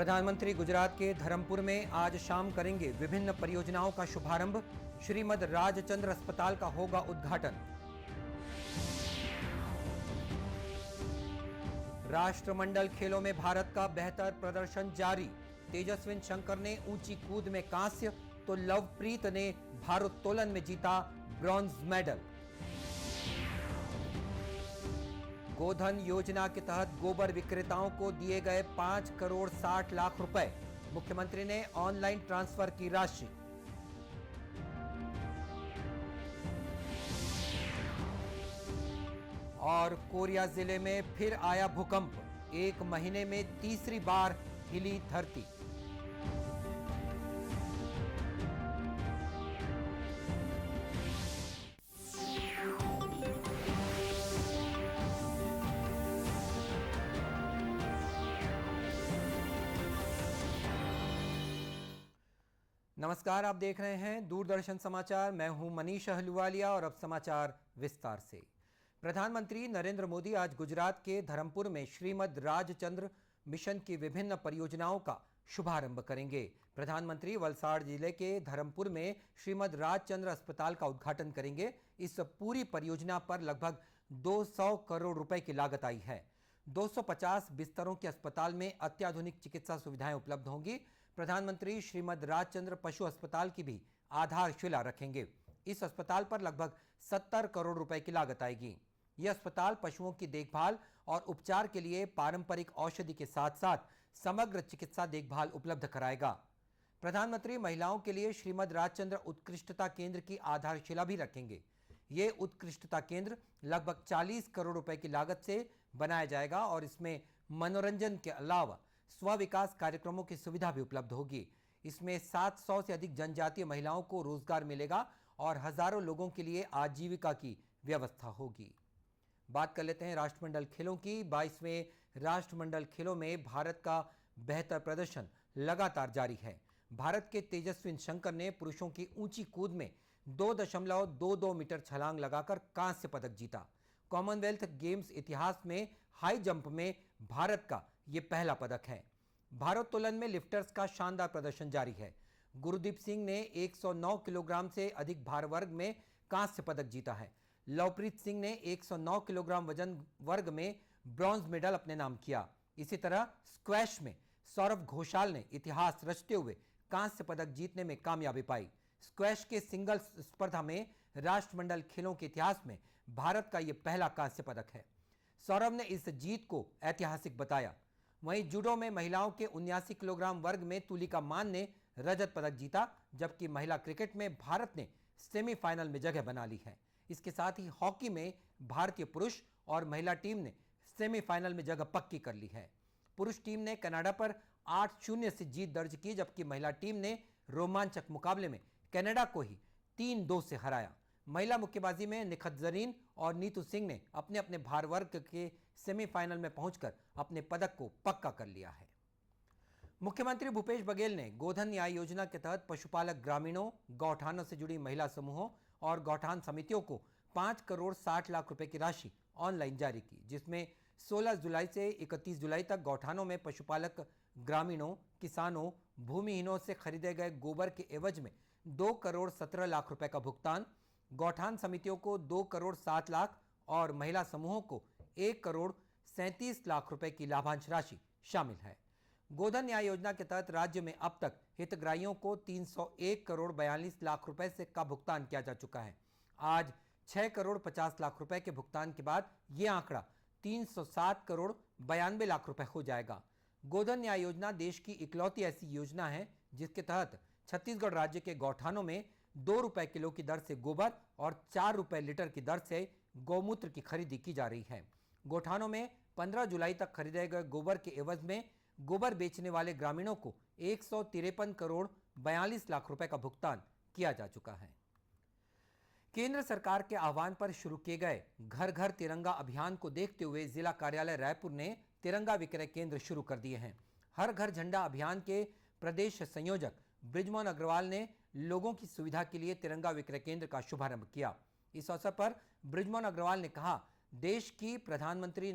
प्रधानमंत्री गुजरात के धरमपुर में आज शाम करेंगे विभिन्न परियोजनाओं का शुभारंभ। श्रीमद राजचंद्र अस्पताल का होगा उद्घाटन। राष्ट्रमंडल खेलों में भारत का बेहतर प्रदर्शन जारी। तेजस्विन शंकर ने ऊंची कूद में कांस्य तो लवप्रीत ने भारोत्तोलन में जीता ब्रॉन्ज मेडल। गोधन योजना के तहत गोबर विक्रेताओं को दिए गए 5 करोड़ 60 लाख रुपए। मुख्यमंत्री ने ऑनलाइन ट्रांसफर की राशि। और कोरिया जिले में फिर आया भूकंप। एक महीने में तीसरी बार हिली धरती। नमस्कार, आप देख रहे हैं दूरदर्शन समाचार। मैं हूं मनीष अहलुवालिया और अब समाचार विस्तार से। प्रधानमंत्री नरेंद्र मोदी आज गुजरात के धरमपुर में श्रीमद राजचंद्र मिशन की विभिन्न परियोजनाओं का शुभारंभ करेंगे। प्रधानमंत्री वलसाड़ जिले के धरमपुर में श्रीमद राजचंद्र अस्पताल का उद्घाटन करेंगे। इस पूरी परियोजना पर लगभग 200 करोड़ रुपए की लागत आई है। 250 बिस्तरों के अस्पताल में अत्याधुनिक चिकित्सा सुविधाएं उपलब्ध होंगी। प्रधानमंत्री श्रीमद राजचंद्र पशु अस्पताल की भी आधारशिला रखेंगे। इस अस्पताल पर लगभग 70 करोड़ रुपए की लागत आएगी। यह अस्पताल पशुओं की देखभाल और उपचार के लिए पारंपरिक औषधि के साथ साथ समग्र चिकित्सा देखभाल उपलब्ध कराएगा। प्रधानमंत्री महिलाओं के लिए श्रीमद राजचंद्र उत्कृष्टता केंद्र की आधारशिला भी रखेंगे। ये उत्कृष्टता केंद्र लगभग 40 करोड़ रुपए की लागत से बनाया जाएगा और इसमें मनोरंजन के अलावा स्व विकास कार्यक्रमों की सुविधा भी उपलब्ध होगी। इसमें 700 से अधिक जनजातीय महिलाओं को रोजगार मिलेगा और हजारों लोगों के लिए आजीविका की व्यवस्था होगी। बात कर लेते हैं राष्ट्रमंडल खेलों की। 22वें राष्ट्रमंडल खेलों में भारत का बेहतर प्रदर्शन लगातार जारी है। भारत के तेजस्विन शंकर ने पुरुषों की ऊंची कूद में 2.22 मीटर छलांग लगाकर कांस्य पदक जीता। कॉमनवेल्थ गेम्स इतिहास में हाई जंप में भारत का यह पहला पदक है। भारोत्तोलन में लिफ्टर्स का शानदार प्रदर्शन जारी है। गुरदीप सिंह ने 109 किलोग्राम से अधिक भार वर्ग में कांस्य पदक जीता है। लवप्रीत सिंह ने 109 किलोग्राम वजन वर्ग में ब्रॉन्ज मेडल अपने नाम किया। इसी तरह स्क्वैश में सौरभ घोषाल ने इतिहास रचते हुए कांस्य पदक जीतने में कामयाबी पाई। स्क्वैश के सिंगल्स स्पर्धा में राष्ट्रमंडल खेलों के इतिहास में भारत का यह पहला कांस्य पदक है। सौरभ ने इस जीत को ऐतिहासिक बताया। वहीं जूडो में महिलाओं के 79 किलोग्राम वर्ग में तुलिका मान ने रजत पदक जीता, जबकि महिला क्रिकेट में भारत ने सेमीफाइनल में जगह बना ली है। इसके साथ ही हॉकी में भारतीय पुरुष और महिला टीम ने सेमीफाइनल में जगह पक्की कर ली है। पुरुष टीम ने कनाडा पर 8-0 से जीत दर्ज की, जबकि महिला टीम ने रोमांचक मुकाबले में कनाडा को ही 3-2 से हराया। महिला मुक्केबाजी में निखत जरीन और नीतू सिंह ने अपने अपने भार वर्ग के सेमीफाइनल में पहुंचकर अपने पदक को पक्का कर लिया है। मुख्यमंत्री भूपेश बघेल ने गोधन न्याय योजना के तहत पशुपालक ग्रामीणों, गौठानों से जुड़ी महिला समूहों और गौठान समितियों को 5 करोड़ 60 लाख रुपए की राशि ऑनलाइन जारी की, जिसमें 16 जुलाई से 31 जुलाई तक गौठानों में पशुपालक ग्रामीणों, किसानों, भूमिहीनों से खरीदे गए गोबर के एवज में 2 करोड़ 17 लाख रुपए का भुगतान, गौठान समितियों को 2 करोड़ 7 लाख और महिला समूहों को 1 करोड़ 37 लाख रुपए की लाभांश राशि शामिल है। गोधन न्याय योजना के तहत राज्य में अब तक हितग्राहियों को 301 करोड़ 42 लाख रुपए से का भुगतान किया जा चुका है। आज 6 करोड़ 50 लाख रुपए के भुगतान के बाद यह आंकड़ा 307 करोड़ 92 लाख रुपए हो जाएगा। गोधन न्याय योजना देश की इकलौती ऐसी योजना है जिसके तहत छत्तीसगढ़ राज्य के गौठानों में 2 रुपए किलो की दर से गोबर और 4 रुपए लीटर की दर से गौमूत्र की खरीदी की जा रही है। गौठानों में 15 जुलाई तक खरीदे गए गोबर के एवज में गोबर बेचने वाले ग्रामीणों को 153 करोड़ 42 लाख रुपए का भुगतान किया जा चुका है। केंद्र सरकार के आह्वान पर शुरू किए गए घर घर तिरंगा अभियान को देखते हुए जिला कार्यालय रायपुर ने तिरंगा विक्रय केंद्र शुरू कर दिए हैं। हर घर झंडा अभियान के प्रदेश संयोजक बृजमोहन अग्रवाल ने लोगों की सुविधा के लिए तिरंगा विक्रय केंद्र का शुभारंभ किया। इस अवसर पर बृजमोहन अग्रवाल ने कहा, देश के प्रधानमंत्री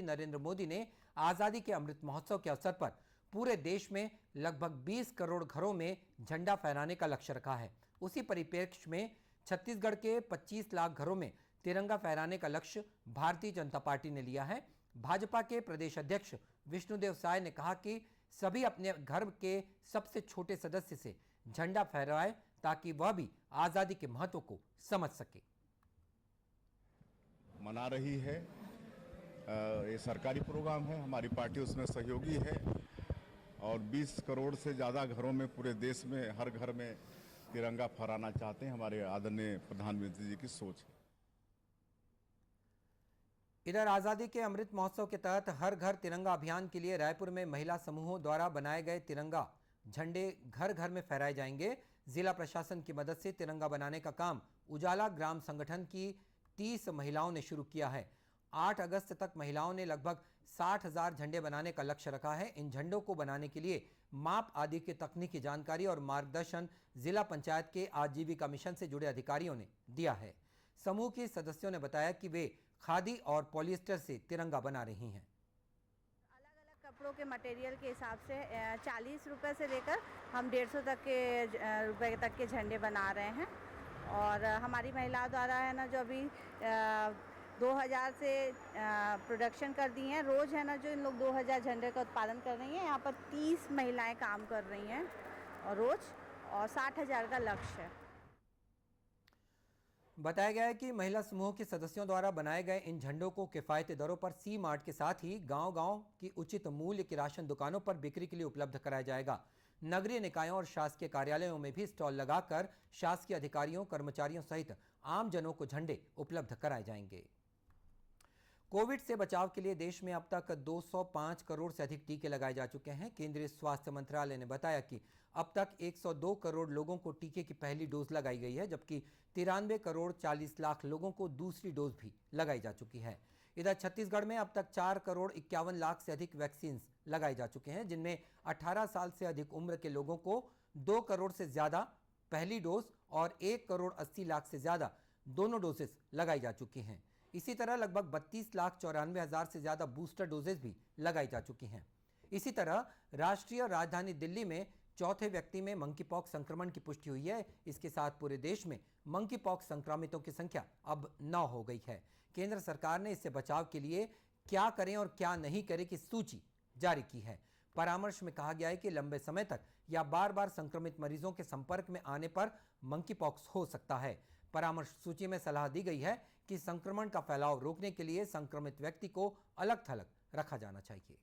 नरेंद्र मोदी ने आजादी के अमृत महोत्सव के अवसर पर पूरे देश में लगभग 20 करोड़ घरों में झंडा फहराने का लक्ष्य रखा है। उसी परिप्रेक्ष्य में छत्तीसगढ़ के 25 लाख घरों में तिरंगा फहराने का लक्ष्य भारतीय जनता पार्टी ने लिया है। भाजपा के प्रदेश अध्यक्ष विष्णुदेव साय ने कहा कि सभी अपने घर के सबसे छोटे सदस्य से झंडा फहराएं ताकि वह भी आजादी के महत्व को समझ सके। मना रही है, ये सरकारी प्रोग्राम है, हमारी पार्टी उसमें सहयोगी है और 20 करोड़ से ज़्यादा घरों में पूरे देश में हर घर में तिरंगा फहराना चाहते हैं। हमारे आदरणीय प्रधानमंत्री जी की सोच है। इधर आजादी के अमृत महोत्सव के तहत हर घर तिरंगा अभियान के लिए रायपुर में महिला समूहों द्वारा बनाए गए तिरंगा झंडे घर घर में फहराए जाएंगे। जिला प्रशासन की मदद से तिरंगा बनाने का काम उजाला ग्राम संगठन की 30 महिलाओं ने शुरू किया है। 8 अगस्त तक महिलाओं ने लगभग 60,000 झंडे बनाने का लक्ष्य रखा है। इन झंडों को बनाने के लिए माप आदि की तकनीकी जानकारी और मार्गदर्शन जिला पंचायत के आजीविका मिशन से जुड़े अधिकारियों ने दिया है। समूह की सदस्यों ने बताया कि वे खादी और पॉलिएस्टर से तिरंगा बना रही हैं। अलग अलग कपड़ों के मटेरियल के हिसाब से 40 रुपए से लेकर हम 150 रुपए तक के झंडे बना रहे हैं। और हमारी महिलाओं द्वारा है ना, जो अभी 2000 से प्रोडक्शन कर दी हैं। रोज़ है ना, जो इन लोग 2000 झंडे का उत्पादन कर रही हैं। यहाँ पर 30 महिलाएं काम कर रही हैं और रोज़, और 60,000 का लक्ष्य है। बताया गया है कि महिला समूह के सदस्यों द्वारा बनाए गए इन झंडों को किफायती दरों पर सी मार्ट के साथ ही गांव-गांव की उचित मूल्य की राशन दुकानों पर बिक्री के लिए उपलब्ध कराया जाएगा। नगरीय निकायों और शासकीय कार्यालयों में भी स्टॉल लगाकर शासकीय अधिकारियों, कर्मचारियों सहित आम जनों को झंडे उपलब्ध कराए जाएंगे। कोविड से बचाव के लिए देश में अब तक 205 करोड़ से अधिक टीके लगाए जा चुके हैं। केंद्रीय स्वास्थ्य मंत्रालय ने बताया कि अब तक 102 करोड़ लोगों को टीके की पहली डोज लगाई गई है, जबकि 93 करोड़ 40 लाख लोगों को दूसरी डोज भी लगाई जा चुकी है। इधर छत्तीसगढ़ में अब तक 4 करोड़ 51 लाख से अधिक वैक्सीन लगाए जा चुके हैं, जिनमें 18 साल से अधिक उम्र के लोगों को 2 करोड़ से ज्यादा पहली डोज और 1 करोड़ 80 लाख से ज्यादा दोनों डोजेस लगाई जा चुकी हैं। इसी तरह लगभग 32,94,000 से ज्यादा बूस्टर डोजेस भी लगाई जा चुकी हैं। इसी तरह राष्ट्रीय राजधानी दिल्ली में चौथे व्यक्ति में मंकी पॉक्स संक्रमण की पुष्टि हुई है। इसके साथ पूरे देश में मंकी पॉक्स संक्रमितों की संख्या अब 9 हो गई है। केंद्र सरकार ने इससे बचाव के लिए क्या करें और क्या नहीं करें की सूची जारी की है। परामर्श में कहा गया है कि लंबे समय तक या बार बार संक्रमित मरीजों के संपर्क में आने पर मंकी पॉक्स हो सकता है। परामर्श सूची में सलाह दी गई है कि संक्रमण का फैलाव रोकने के लिए संक्रमित व्यक्ति को अलग थलग रखा जाना चाहिए।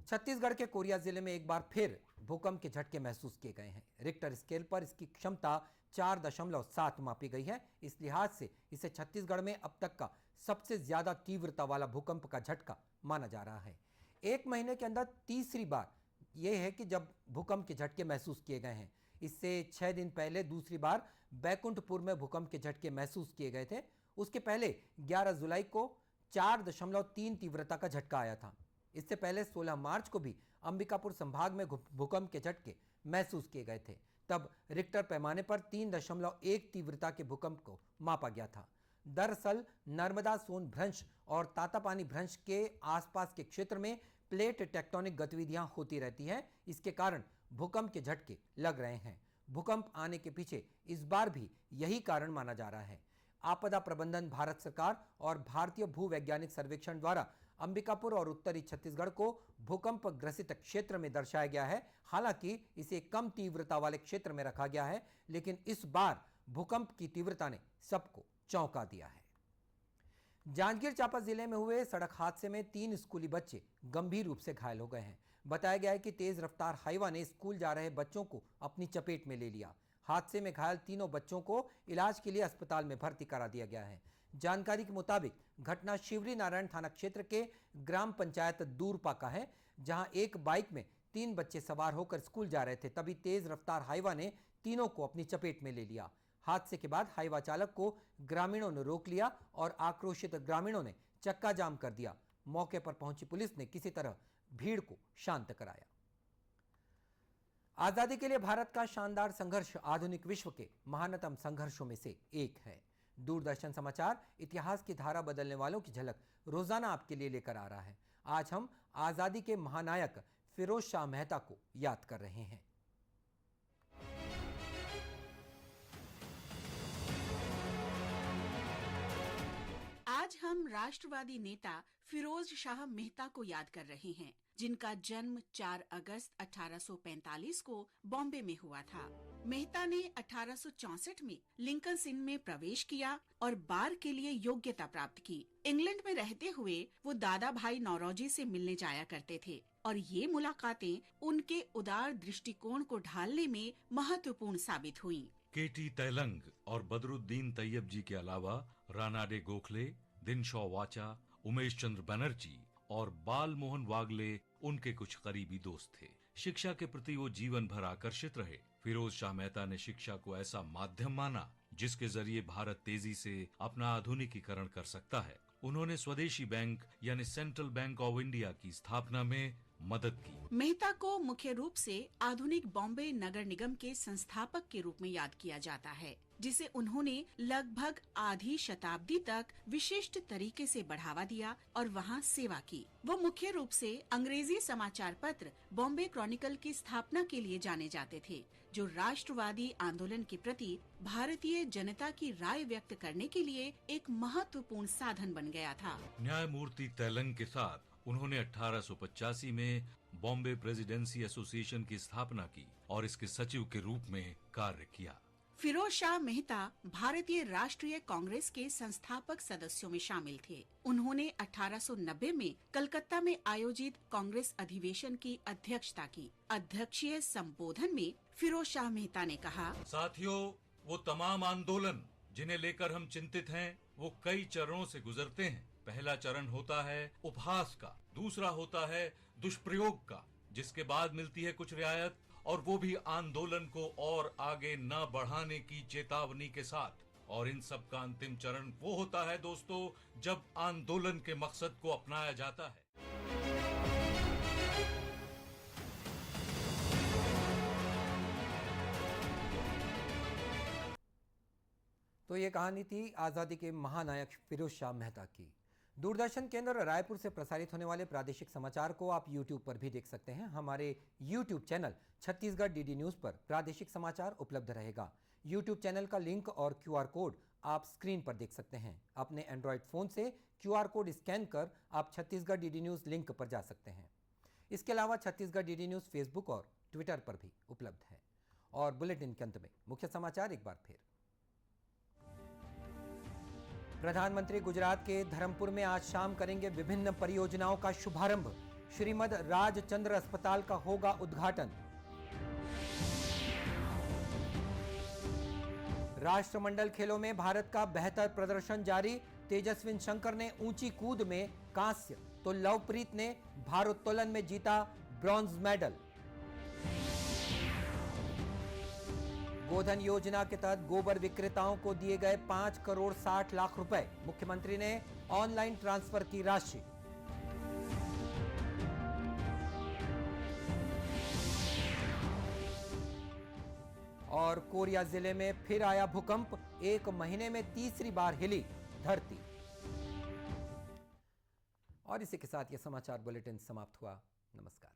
छत्तीसगढ़ के कोरिया जिले में एक बार फिर भूकंप के झटके महसूस किए गए हैं। रिक्टर स्केल पर इसकी क्षमता 4.7 मापी गई है। इस लिहाज से इसे छत्तीसगढ़ में अब तक का सबसे ज्यादा तीव्रता वाला भूकंप का झटका माना जा रहा है। एक महीने के अंदर तीसरी बार यह है कि जब भूकंप के झटके महसूस किए गए हैं। इससे 6 दिन पहले दूसरी बार बैकुंठपुर में भूकंप के झटके महसूस किए गए थे। उसके पहले 11 जुलाई को 4.3 तीव्रता का झटका आया था। इससे पहले 16 मार्च को भी अंबिकापुर संभाग में भूकंप के झटके महसूस किए गए थे। तब रिक्टर पैमाने पर 3.1 तीव्रता के भूकंप को मापा गया था। दरअसल नर्मदा सोन भ्रंश और तातापानी भ्रंश के आसपास के क्षेत्र में प्लेट टेक्टोनिक गतिविधियां होती रहती हैं। इसके कारण भूकंप के झटके लग रहे हैं। भूकंप आने के पीछे इस बार भी यही कारण माना जा रहा है। आपदा प्रबंधन भारत सरकार और भारतीय भूवैज्ञानिक सर्वेक्षण द्वारा अंबिकापुर और उत्तरी छत्तीसगढ़ को भूकंप ग्रसित क्षेत्र में दर्शाया गया है। हालांकि इसे कम तीव्रता वाले क्षेत्र में रखा गया है, लेकिन इस बार भूकंप की तीव्रता ने सबको चौंका दिया है। जांजगीर चांपा जिले में हुए सड़क हादसे में 3 स्कूली बच्चे गंभीर रूप से घायल हो गए हैं। बताया गया है कि तेज रफ्तार हाईवा ने स्कूल जा रहे बच्चों को अपनी चपेट में ले लिया। हादसे में घायल तीनों बच्चों को इलाज के लिए अस्पताल में भर्ती करा दिया गया है। जानकारी के मुताबिक घटना शिवरी नारायण थाना क्षेत्र के ग्राम पंचायत दूरपा का है, जहां एक बाइक में 3 बच्चे सवार होकर स्कूल जा रहे थे। तभी तेज रफ्तार हाईवा ने तीनों को अपनी चपेट में ले लिया। हादसे के बाद हाईवा चालक को ग्रामीणों ने रोक लिया और आक्रोशित ग्रामीणों ने चक्का जाम कर दिया। मौके पर पहुंची पुलिस ने किसी तरह भीड़ को शांत कराया। आजादी के लिए भारत का शानदार संघर्ष आधुनिक विश्व के महानतम संघर्षों में से एक है। दूरदर्शन समाचार इतिहास की धारा बदलने वालों की झलक रोजाना आपके लिए लेकर आ रहा है। आज हम आजादी के महानायक फिरोज शाह मेहता को याद कर रहे हैं। आज हम राष्ट्रवादी नेता फिरोज शाह मेहता को याद कर रहे हैं, जिनका जन्म 4 अगस्त 1845 को बॉम्बे में हुआ था। मेहता ने 1864 में लिंकन इन में प्रवेश किया और बार के लिए योग्यता प्राप्त की। इंग्लैंड में रहते हुए वो दादा भाई नौरोजी से मिलने जाया करते थे और ये मुलाकातें उनके उदार दृष्टिकोण को ढालने में महत्वपूर्ण साबित हुई। केटी तैलंग और बदरुद्दीन तैयब जी के अलावा रानाडे गोखले, दिनशॉ वाचा, उमेश चंद्र बनर्जी और बाल मोहन वागले उनके कुछ करीबी दोस्त थे। शिक्षा के प्रति वो जीवन भर आकर्षित रहे। फिरोज शाह मेहता ने शिक्षा को ऐसा माध्यम माना जिसके जरिए भारत तेजी से अपना आधुनिकीकरण कर सकता है। उन्होंने स्वदेशी बैंक यानी सेंट्रल बैंक ऑफ इंडिया की स्थापना में मदद की। मेहता को मुख्य रूप से आधुनिक बॉम्बे नगर निगम के संस्थापक के रूप में याद किया जाता है, जिसे उन्होंने लगभग आधी शताब्दी तक विशिष्ट तरीके से बढ़ावा दिया और वहां सेवा की। वो मुख्य रूप से अंग्रेजी समाचार पत्र बॉम्बे क्रॉनिकल की स्थापना के लिए जाने जाते थे, जो राष्ट्रवादी आंदोलन के प्रति भारतीय जनता की राय व्यक्त करने के लिए एक महत्वपूर्ण साधन बन गया था। न्यायमूर्ति तैलंग के साथ उन्होंने 1885 में बॉम्बे प्रेसिडेंसी एसोसिएशन की स्थापना की और इसके सचिव के रूप में कार्य किया। फिरोज शाह मेहता भारतीय राष्ट्रीय कांग्रेस के संस्थापक सदस्यों में शामिल थे। उन्होंने 1890 में कलकत्ता में आयोजित कांग्रेस अधिवेशन की अध्यक्षता की। अध्यक्षीय संबोधन में फिरोज शाह मेहता ने कहा, साथियों, वो तमाम आंदोलन जिन्हें लेकर हम चिंतित हैं, वो कई चरणों से गुजरते हैं। पहला चरण होता है उपहास का, दूसरा होता है दुष्प्रयोग का, जिसके बाद मिलती है कुछ रियायत, और वो भी आंदोलन को और आगे न बढ़ाने की चेतावनी के साथ। और इन सब का अंतिम चरण वो होता है दोस्तों, जब आंदोलन के मकसद को अपनाया जाता है। तो ये कहानी थी आजादी के महानायक फिरोज शाह मेहता की। दूरदर्शन केंद्र रायपुर से प्रसारित होने वाले प्रादेशिक समाचार को आप YouTube पर भी देख सकते हैं। हमारे YouTube channel Chhattisgarh DD news पर प्रादेशिक समाचार उपलब्ध रहेगा। YouTube चैनल का लिंक और QR कोड आप स्क्रीन पर देख सकते हैं। अपने एंड्रॉयड फ़ोन से QR कोड स्कैन कर आप छत्तीसगढ़ डीडी न्यूज़ लिंक पर जा सकते हैं। इसके अलावा छत्तीसगढ़ डीडी न्यूज़ फेसबुक और ट्विटर पर भी उपलब्ध है। और बुलेटिन के अंत में मुख्य समाचार एक बार फिर। प्रधानमंत्री गुजरात के धरमपुर में आज शाम करेंगे विभिन्न परियोजनाओं का शुभारंभ। श्रीमद राजचंद्र अस्पताल का होगा उद्घाटन। राष्ट्रमंडल खेलों में भारत का बेहतर प्रदर्शन जारी। तेजस्विन शंकर ने ऊंची कूद में कांस्य, तो लवप्रीत ने भारोत्तोलन में जीता ब्रॉन्ज मेडल। गोधन योजना के तहत गोबर विक्रेताओं को दिए गए 5 करोड़ 60 लाख रुपए। मुख्यमंत्री ने ऑनलाइन ट्रांसफर की राशि। और कोरिया जिले में फिर आया भूकंप, 1 महीने में तीसरी बार हिली धरती। और इसी के साथ यह समाचार बुलेटिन समाप्त हुआ। नमस्कार।